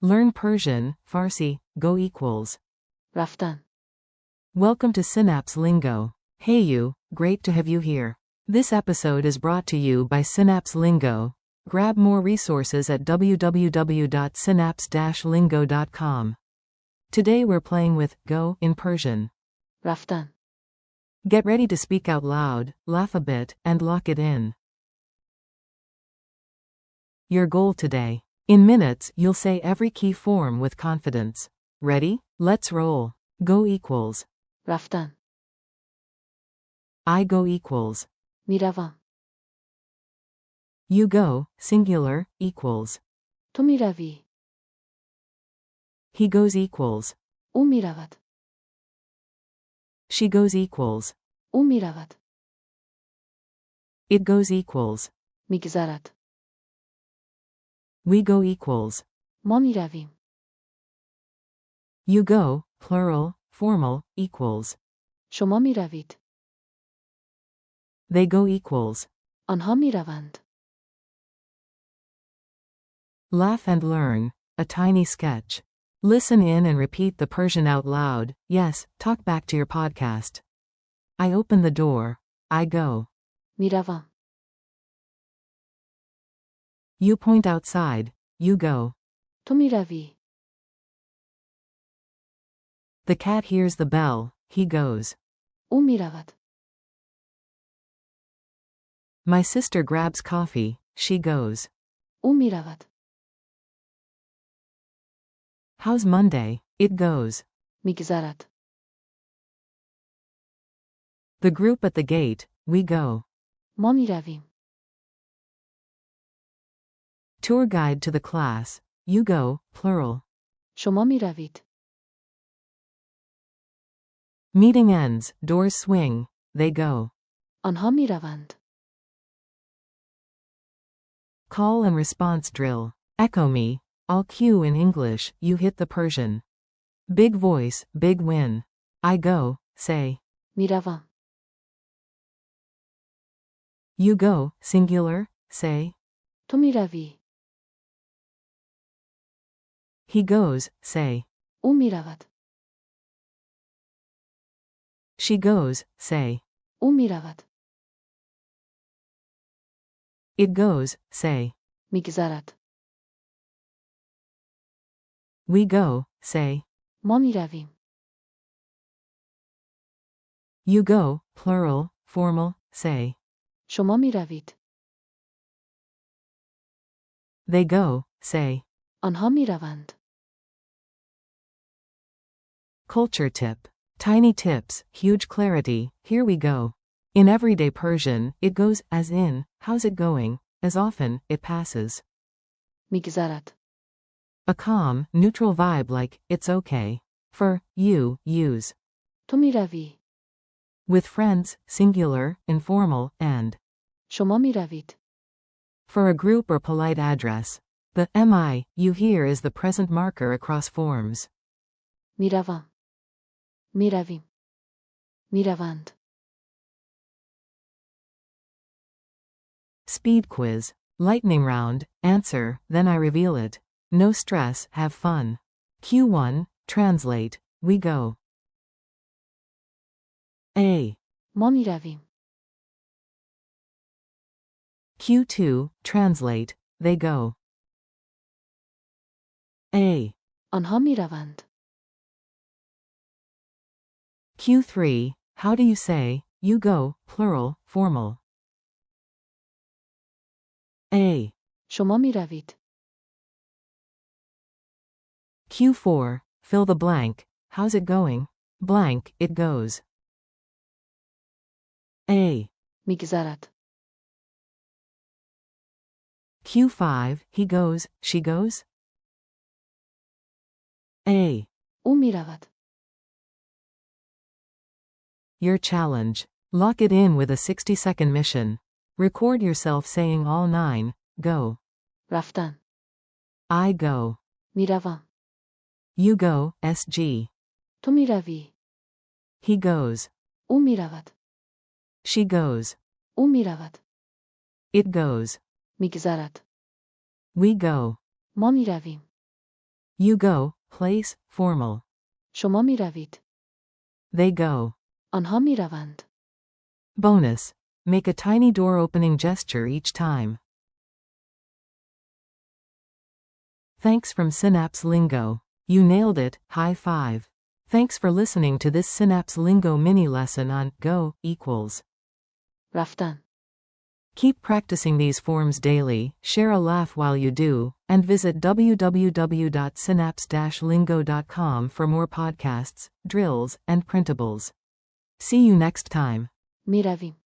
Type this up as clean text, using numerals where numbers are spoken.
Learn Persian, Farsi, go equals. رفتن. Welcome to Synapse Lingo. Hey you, great to have you here. This episode is brought to you by Synapse Lingo. Grab more resources at www.synapse-lingo.com. Today we're playing with go in Persian. رفتن. Get ready to speak out loud, laugh a bit, and lock it in. Your goal today. In minutes, you'll say every key form with confidence. Ready? Let's roll. Go equals. رفتن. I go equals. میروم. You go, singular, equals. تو میروی. He goes equals. او میرود. She goes equals. او میرود. It goes equals. میگذرد. We go equals. ما میرویم. You go, plural, formal, equals. شما میروید. They go equals. آنها میروند. Laugh and learn, a tiny sketch. Listen in and repeat the Persian out loud. Yes, talk back to your podcast. I open the door. I go. میروم. You point outside. You go. تو میروی. The cat hears the bell. He goes. او میرود. My sister grabs coffee. She goes. او میرود. How's Monday? It goes. میگذرد. The group at the gate. We go. ما میرویم. Tour guide to the class. You go, plural. شما میروید. Meeting ends. Doors swing. They go. آنها میروند. Call and response drill. Echo me. I'll cue in English. You hit the Persian. Big voice, big win. I go, say. میروم. You go, singular, say. تو میروی. He goes, say. او میرود. She goes, say. او میرود. It goes, say. میگذرد. We go, say. ما میرویم. You go, plural, formal, say. شما میروید. They go, say. آنها میروند. Culture tip. Tiny tips, huge clarity. Here we go. In everyday Persian, it goes as in, how's it going? As often, it passes. میگذرد. A calm, neutral vibe like, it's okay. For, you, use. تو میروی. With friends, singular, informal, and. شما میروید. For a group or polite address. The mi you hear is the present marker across forms. میروم. میرویم. میروند. Speed quiz. Lightning round, answer, then I reveal it. No stress, have fun. Q1, translate, we go. A. ما میرویم. Q2, translate, they go. A. آنها میروند. Q3, how do you say, you go, plural, formal. A. شما میروید. Q4, fill the blank, how's it going? Blank, it goes. A. میگذرد. Q5, he goes, she goes. A. او میرود. Your challenge. Lock it in with a 60-second mission. Record yourself saying all 9, go. رفتن. I go. میروم. You go, SG. تو میروی. He goes. او میرود. She goes. او میرود. It goes. میگذرد. We go. ما میرویم. You go, place, formal. شما می روید. They go. آنها می روند. Bonus. Make a tiny door opening gesture each time. Thanks from Synapse Lingo. You nailed it, high five. Thanks for listening to this Synapse Lingo mini lesson on go equals. رفتن. Keep practicing these forms daily, share a laugh while you do, and visit www.synapse-lingo.com for more podcasts, drills, and printables. See you next time. می رویم.